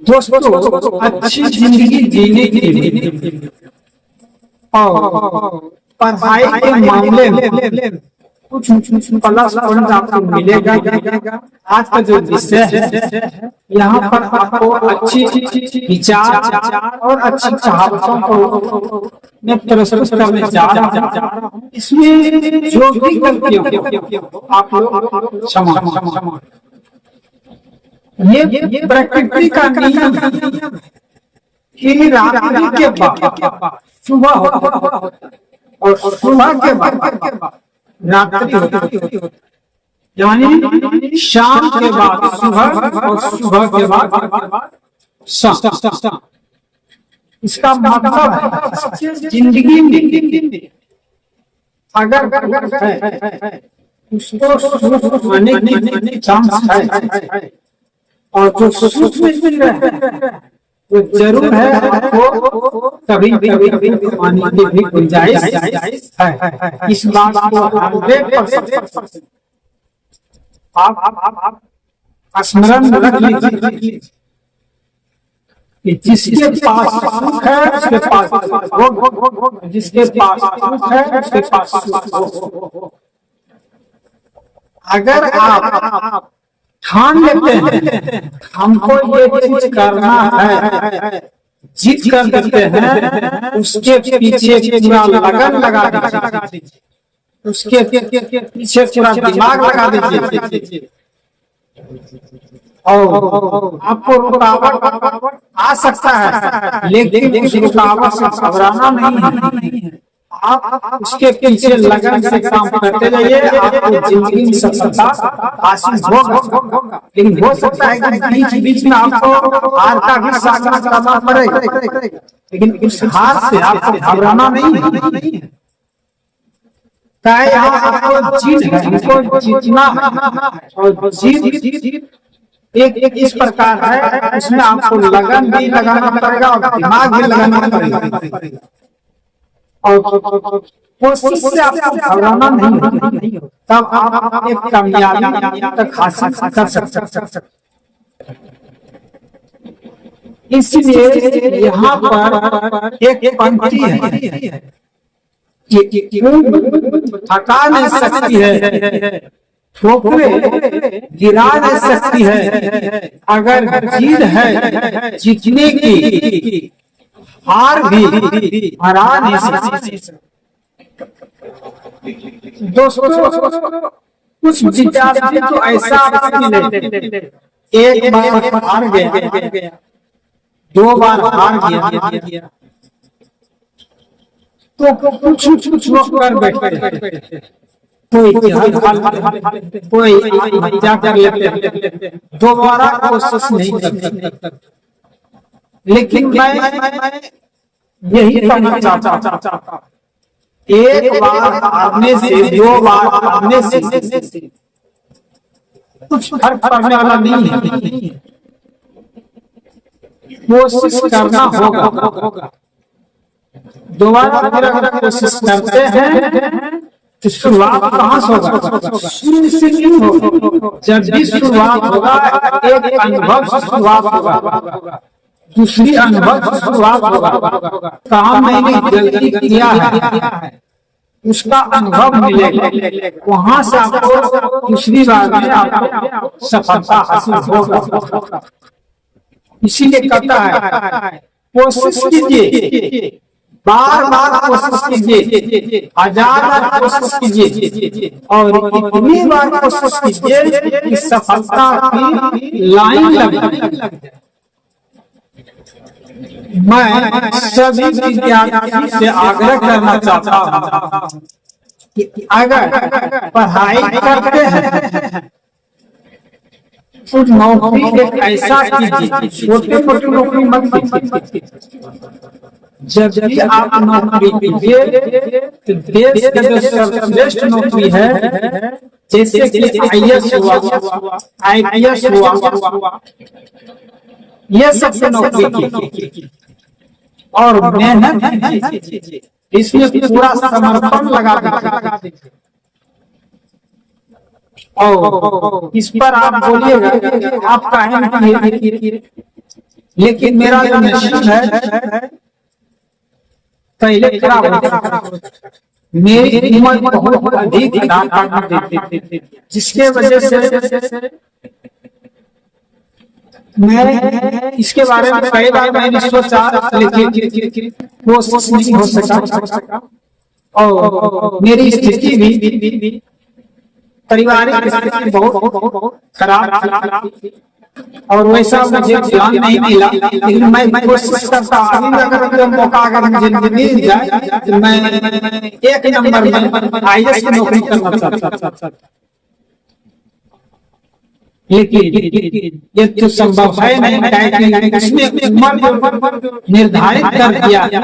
दोस्तों, अच्छी जिंदगी जीने के लिए और पढ़ाई के मामले में कुछ प्लस पॉइंट आपको मिलेगा। आज का जो विषय है, यहाँ पर आपको अच्छी विचार और अच्छी कहावतों को मैं प्रस्तुत करने जा रहा हूँ। इसमें जो भी गलतियां आप लोग क्षमा। ये प्रकृति का नियम है कि रात्रि के बाद सुबह होता है और सुबह के बाद रात्रि होती है, यानी शाम के बाद सुबह और सुबह के बाद शाम। इसका मतलब है जिंदगी में अगर है उसको होने की चांस है और जो सुख मिल रहा है वो जरूर है, आपको कभी पानी की भी गुंजाइश है। इस बात को 100% आप स्मरण रख लीजिए कि जिसके पास सुख है उसके पास भोग, जिसके पास सुख है उसके पास सुख। अगर आप ठान लेते हैं हमको ये चीज करना है, जिद कर देते हैं, उसके पीछे पूरा लगन लगा दीजिए, उसके पीछे पूरा दिमाग लगा दीजिए और आपको रुकावट आ सकता है, लेकिन उस रुकावट से घबराना नहीं है। आप उसके पीछे लगन से काम करते रहिए, आपको जिंदगी में सफलता हासिल होगा। लेकिन हो सकता है कि बीच में आपको हार का भी सामना करना पड़ेगा, लेकिन उस हार से आपको घबराना नहीं है। आपको जीतना और जीत एक इस प्रकार है, उसमें आपको लगन भी लगाना पड़ेगा और दिमाग भी लगाना पड़ेगा और कोशिश से आपको घबराना नहीं, तब आप एक कामयाबी तक हासिल कर सकते। इसलिए यहाँ पर एक पंक्ति है कि थका नहीं सकती है, ठोकरे गिरा नहीं सकती है, अगर जीत है जीतने की हार भी हरा नहीं सकती। दोस्तों, कुछ विद्यार्थी तो ऐसा मिले, एक बार हार गया, 2 बार हार गया तो कुछ कर बैठे, कोई क्या कर लेते, दोबारा कोशिश नहीं करते। लेकिन मैं यही कहना चाहता, एक बार हारने से 2 बार हारने से कुछ फर्क पड़ने वाला नहीं है। कोशिश करना होगा, दोबारा अगर कोशिश करते हैं तो शुरुआत कहाँ से होगा? शून्य से नहीं होगा। जब भी शुरुआत होगा एक अनुभव से शुरुआत होगा, दूसरी अनुभव से शुरुआत होगा। काम मैंने गलती किया है उसका अनुभव मिलेगा, वहां से आपको दूसरी बार में आपको सफलता हासिल होगा। इसीलिए कहता है कोशिश कीजिए, बार कोशिश कीजिए, 1000 बार कोशिश कीजिए और इतनी बार कोशिश कीजिए कि सफलता की लाइन लग जाए। मैं सभी विद्यार्थियों से आग्रह करना चाहता हूँ कि अगर पढ़ाई करते हैं तो नौकरी एक ऐसा कीजिए, छोटे नौकरी मत कीजिए। जब भी आप नौकरी कीजिए तो देश की जो सर्वश्रेष्ठ नौकरी है, जैसे कि IAS हुआ, IPS हुआ, ये सबसे नौकरी कीजिए और मेहनत कीजिए, इसमें पूरा समर्पण लगा दीजिए। और इस पर आप बोलिएगा आप कहेंगे, लेकिन मेरा जो नसीब है पहले खराब हो गया। मेरी उम्र बहुत अधिक थी, जिसके वजह से मैं इसके बारे में कई बार मैंने सोचा, लेकिन कोशिश नहीं हो सका। और मेरी स्थिति भी पारिवारिक स्थिति बहुत खराब थी और वैसा मुझे ज्ञान नहीं मिला। लेकिन मैं कोशिश करता हूँ, अगर मौका अगर मुझे मिल जाए तो मैं एक नंबर में IAS की नौकरी करना चाहता। लेकिन ये तो संभव है नहीं, इसमें उम्र निर्धारित कर दिया है,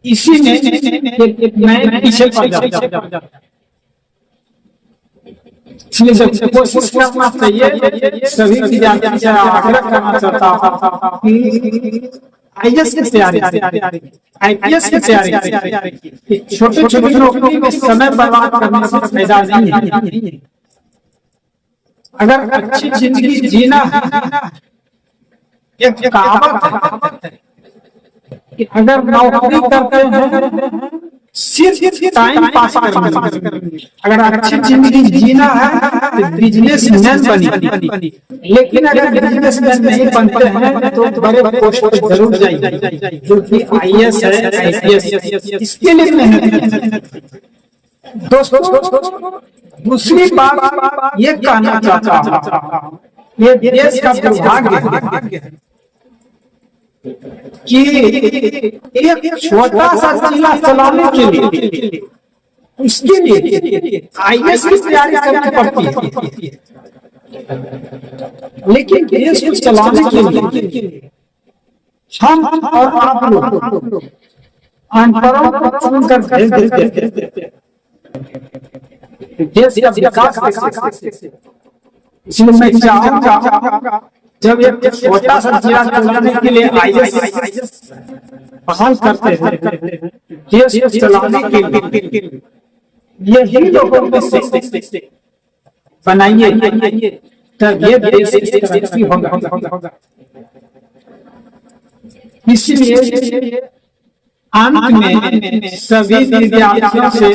इसी में मैं पीछे पड़ जाता। इसलिए सबसे कोशिश करना चाहिए, सभी विद्यार्थियों से आग्रह करना चाहता हूँ कि IAS की तैयारी, IPS की तैयारी, छोटे छोटे नौकरी में समय बर्बाद करने से फायदा नहीं है। अगर अच्छी जिंदगी जीना एक कहावत है कि अगर नौकरी करते हैं सिर्फ टाइम पास करने, अगर अच्छी जिंदगी जीना है तो बिजनेसमैन बनिए। लेकिन अगर बिजनेसमैन नहीं बनते हैं तो बड़े पोस्ट पर जरूर जाइए, जो कि IAS है, IPS, इसके लिए मेहनत। दोस्तों, दूसरी बात ये कहना चाहता हूँ, ये देश का दुर्भाग्य है कि एक छोटा सा जिला चलाने के लिए, उसके लिए IAS की तैयारी करनी पड़ती है। लेकिन देश को चलाने के लिए हम और आप लोग अनपढ़ों को चुनकर भेज देते हैं। देश का विकास कैसे? इसलिए मैं चाहूंगा जब एक छोटा सा जिला चलाने के लिए IAS पहल करते हैं, देश को चलाने के लिए यही लोगों में से बनाइए, तब ये देश तरक्की होगा। इसलिए अंत में सभी विद्यार्थियों से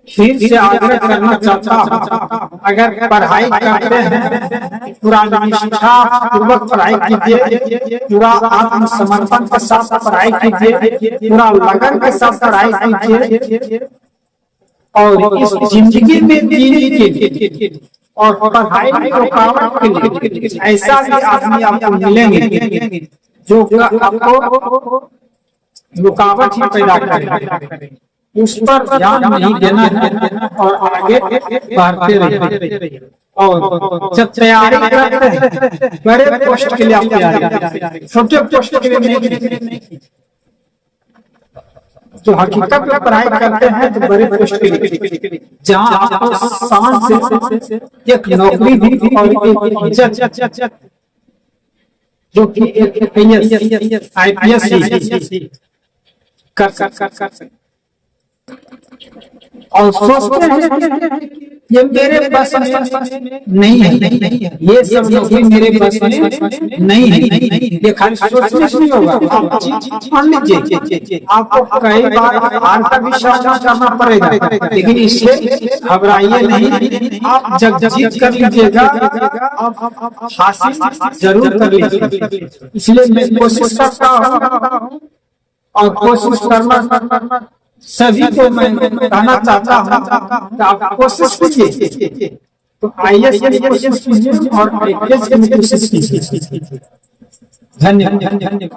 फिर से आग्रह करना चाहता हूँ, अगर पढ़ाई करते हैं पूरा निष्ठा पूर्वक पढ़ाई कीजिए, पूरा आत्मसमर्पण के साथ पढ़ाई कीजिए, पूरा लगन के साथ पढ़ाई कीजिए और इस जिंदगी में जीने के लिए और पढ़ाई में रुकावट के लिए ऐसा भी आदमी आपको मिलेंगे जो आपको रुकावट ही पैदा करेंगे। उस पर ध्यान नहीं देना है और आगे बढ़ते रहिए। और जब तैयारी करते हैं बड़े पोस्ट के लिए आप तैयारी, छोटे पोस्ट के लिए नहीं। जो हकीकत में पढ़ाई करते हैं तो बड़े पोस्ट के लिए, जहाँ आपको शान से एक नौकरी भी और इज्जत, जो कि एक IPS कर सकते और सोचते हैं ये मेरे बस में नहीं है, ये सब लोग मेरे बस में नहीं है। ये खाली सोचने से नहीं होगा, आप मान लीजिए आपको कई बार हार का भी सामना करना पड़ेगा, लेकिन इससे घबराइए नहीं, आप जब जीत कर लीजिएगा आप हासिल जरूर कर लीजिए। इसलिए मैं कोशिश करता हूँ और कोशिश करना सभी को मैं कहना चाहता हूँ कि आप कोशिश कीजिए, तो IAS की कोशिश कीजिए और IPS की कोशिश कीजिए। धन्यवाद।